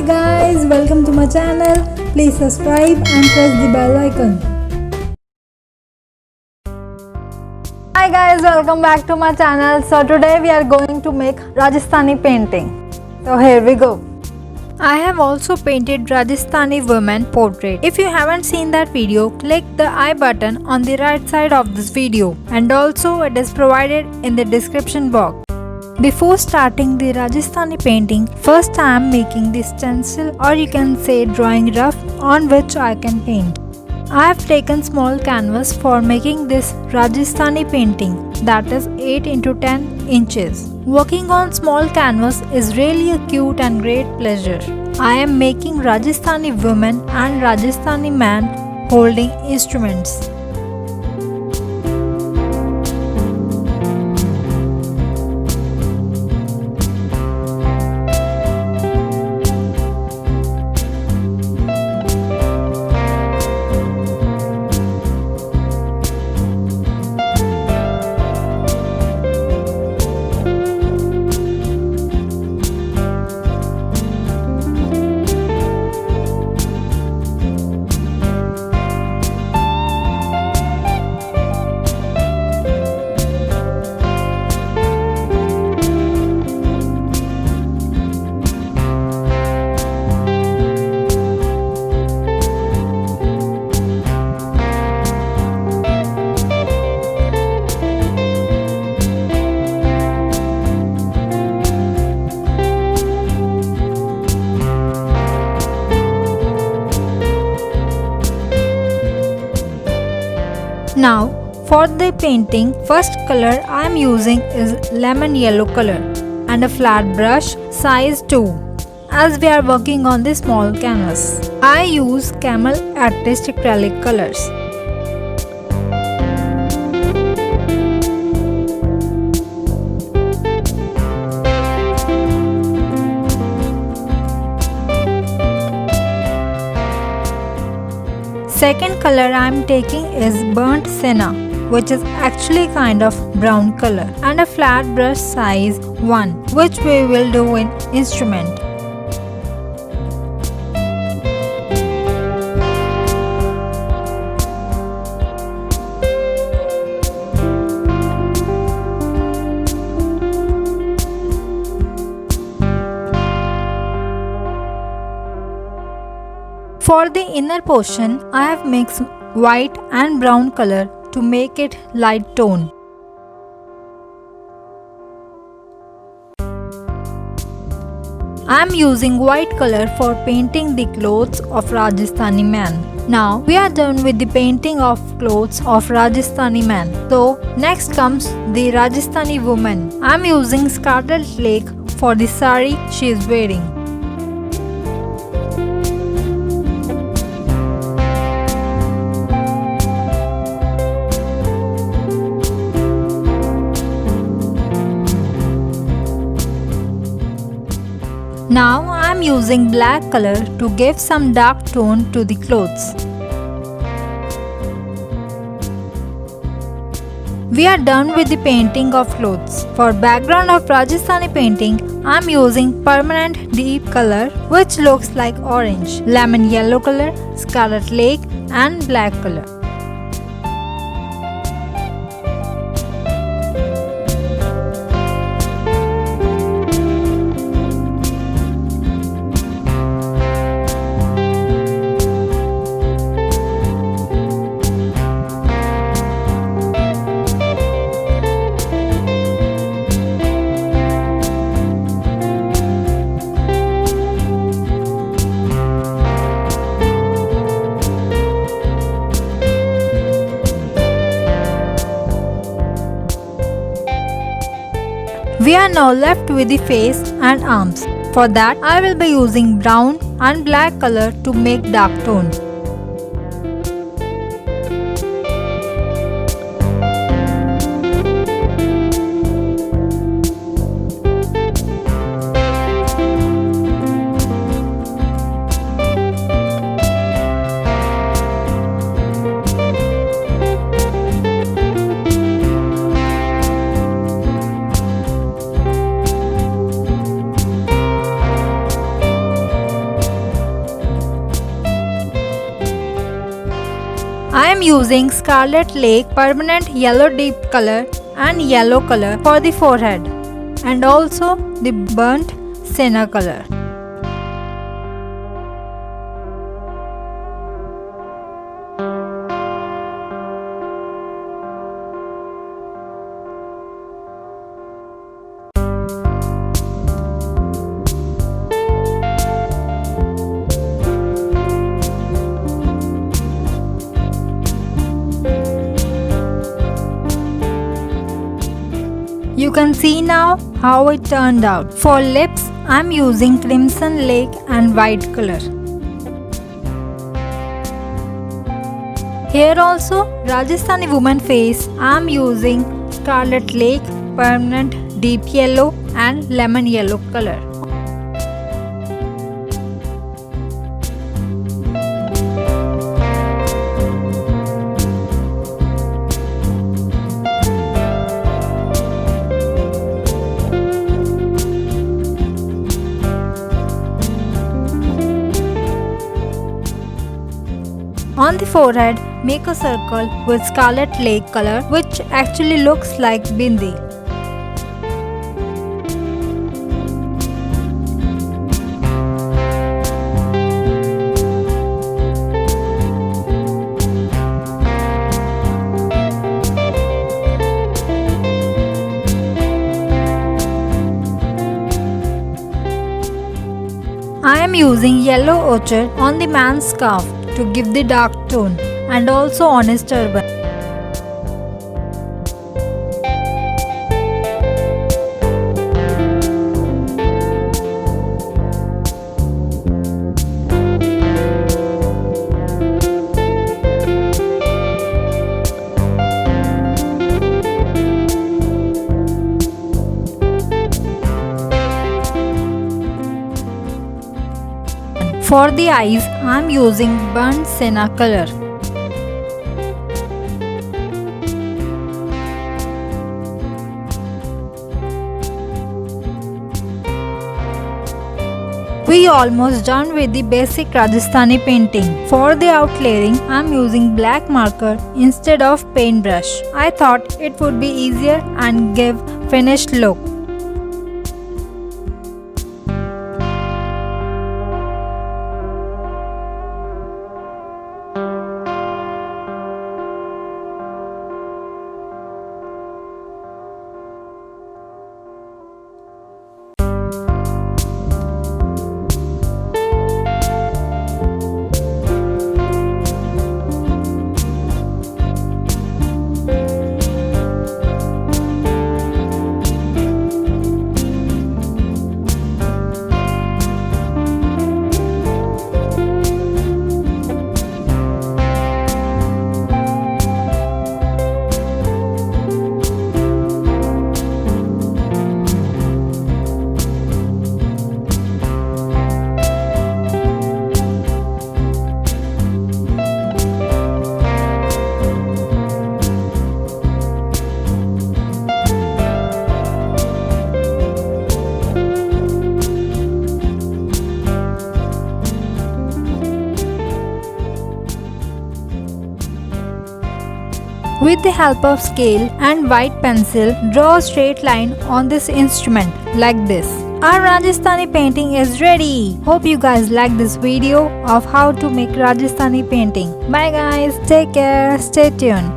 guys, welcome to my channel. Please subscribe and press the bell icon. Hi guys, welcome back to my channel. So today we are going to make Rajasthani painting. So here we go. I have also painted Rajasthani woman portrait. If you haven't seen that video, click the I button on the right side of this video, and also it is provided in the description box. Before starting the Rajasthani painting, first I am making the stencil, or you can say drawing rough, on which I can paint. I have taken small canvas for making this Rajasthani painting, that is 8 into 10 inches. Working on small canvas is really a cute and great pleasure. I am making Rajasthani women and Rajasthani man holding instruments. Now for the painting, first color I am using is lemon yellow color and a flat brush size 2. As we are working on the small canvas, I use camel artist acrylic colors. Second color I am taking is burnt sienna, which is actually kind of brown color, and a flat brush size 1, which we will do in instrument. For the inner portion, I have mixed white and brown color to make it light tone. I am using white color for painting the clothes of Rajasthani man. Now we are done with the painting of clothes of Rajasthani man. So next comes the Rajasthani woman. I am using scarlet lake for the sari she is wearing. Now I am using black color to give some dark tone to the clothes. We are done with the painting of clothes. For background of Rajasthani painting, I am using permanent deep color which looks like orange, lemon yellow color, scarlet lake and black color. We are now left with the face and arms. For that, I will be using brown and black color to make dark tone. am using Scarlet Lake Permanent Yellow Deep Color and Yellow Color for the forehead and also the burnt sienna color. You can see now how it turned out. For lips, I am using Crimson Lake and white color. Here also, Rajasthani woman face, I am using Scarlet Lake Permanent Deep Yellow and Lemon Yellow color. On the forehead, make a circle with Scarlet Lake color, which actually looks like bindi. I am using yellow ochre on the man's scarf to give the dark tone and also on his turban. For the eyes, I am using burnt sienna color. We almost done with the basic Rajasthani painting. For the outlayering, I am using black marker instead of paintbrush. I thought it would be easier and give finished look. With the help of scale and white pencil, draw a straight line on this instrument like this. Our Rajasthani painting is ready. Hope you guys like this video of how to make Rajasthani painting. Bye guys, take care, stay tuned.